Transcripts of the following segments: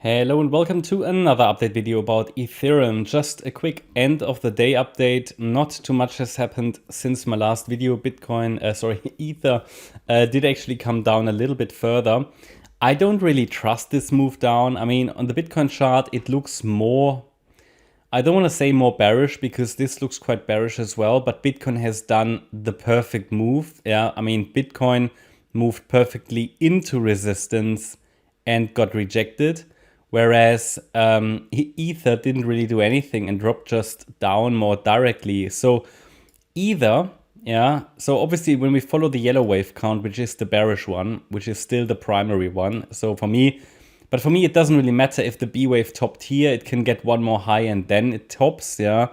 Hello and welcome to another update video about Ethereum. Just a quick end of the day update. Not too much has happened since my last video. Ether did actually come down a little bit further. I don't really trust this move down. I mean, on the Bitcoin chart, it looks more, I don't want to say more bearish because this looks quite bearish as well, but Bitcoin has done the perfect move. Yeah, I mean, Bitcoin moved perfectly into resistance and got rejected. Whereas Ether didn't really do anything and dropped just down more directly. So so obviously when we follow the yellow wave count, which is the bearish one, which is still the primary one. So for me, it doesn't really matter if the B wave topped here, it can get one more high and then it tops, yeah.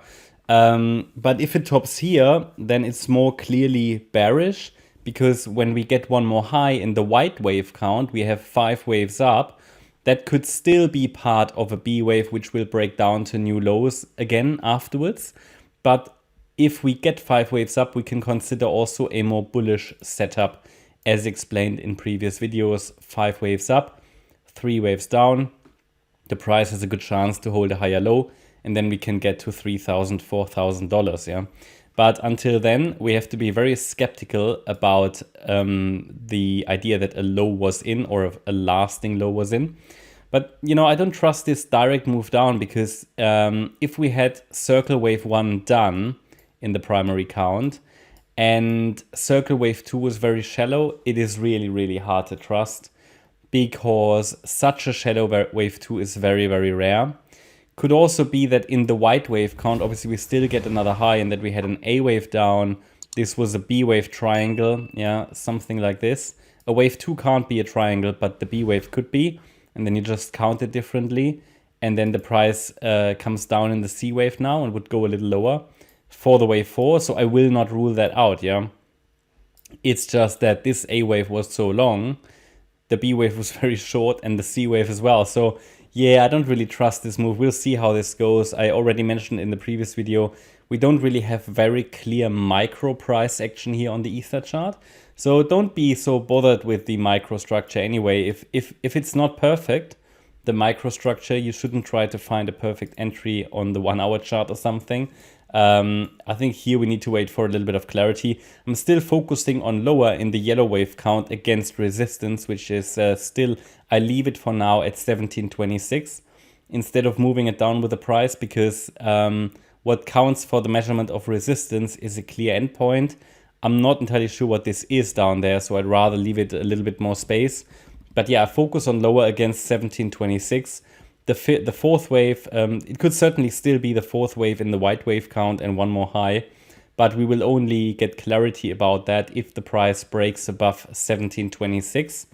But if it tops here, then it's more clearly bearish because when we get one more high in the white wave count, we have 5 waves up. That could still be part of a B wave, which will break down to new lows again afterwards. But if we get 5 waves up, we can consider also a more bullish setup, as explained in previous videos. 5 waves up, 3 waves down. The price has a good chance to hold a higher low, and then we can get to $3,000, $4,000. Yeah. But until then, we have to be very skeptical about the idea that a low was in or a lasting low was in. But, you know, I don't trust this direct move down because if we had circle wave 1 done in the primary count and circle wave 2 was very shallow, it is really, really hard to trust because such a shallow wave 2 is very, very rare. Could also be that in the white wave count, obviously we still get another high and that we had an A wave down. This was a B wave triangle, yeah, something like this. A wave 2 can't be a triangle, but the B wave could be. And then you just count it differently. And then the price comes down in the C wave now and would go a little lower for the wave 4. So I will not rule that out, yeah. It's just that this A wave was so long, the B wave was very short and the C wave as well. So yeah, I don't really trust this move. We'll see how this goes. I already mentioned in the previous video, we don't really have very clear micro price action here on the Ether chart. So don't be so bothered with the microstructure anyway. If it's not perfect, the microstructure, you shouldn't try to find a perfect entry on the 1 hour chart or something. I think here we need to wait for a little bit of clarity. I'm still focusing on lower in the yellow wave count against resistance, which is still, I leave it for now at 1726 instead of moving it down with the price because what counts for the measurement of resistance is a clear endpoint. I'm not entirely sure what this is down there, so I'd rather leave it a little bit more space. But yeah, focus on lower against 1726. The fourth wave, it could certainly still be the fourth wave in the white wave count and one more high, but we will only get clarity about that if the price breaks above 1726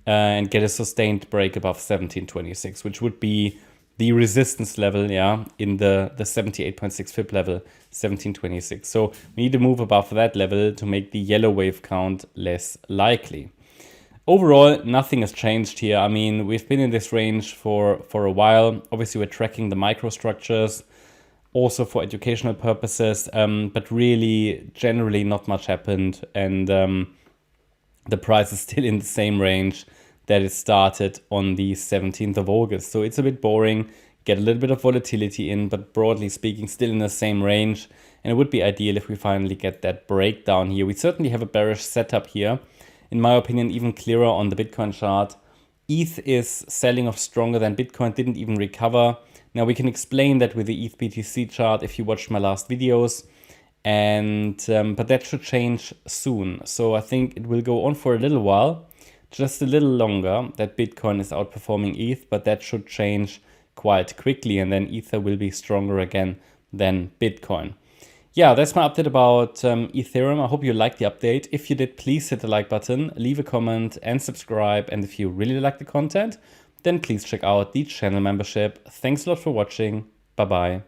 and get a sustained break above 1726, which would be the resistance level, yeah, in the 78.6 Fib level, 1726. So we need to move above that level to make the yellow wave count less likely. Overall, nothing has changed here. I mean, we've been in this range for a while. Obviously, we're tracking the microstructures also for educational purposes, but really, generally, not much happened. And the price is still in the same range that it started on the 17th of August. So it's a bit boring, get a little bit of volatility in, but broadly speaking, still in the same range. And it would be ideal if we finally get that breakdown here. We certainly have a bearish setup here. In my opinion, even clearer on the Bitcoin chart. ETH is selling off stronger than Bitcoin, didn't even recover. Now we can explain that with the ETH BTC chart if you watched my last videos. And but that should change soon. So I think it will go on for a little while, just a little longer, that Bitcoin is outperforming ETH, but that should change quite quickly. And then Ether will be stronger again than Bitcoin. Yeah, that's my update about Ethereum. I hope you liked the update. If you did, please hit the like button, leave a comment and subscribe. And if you really like the content, then please check out the channel membership. Thanks a lot for watching. Bye-bye.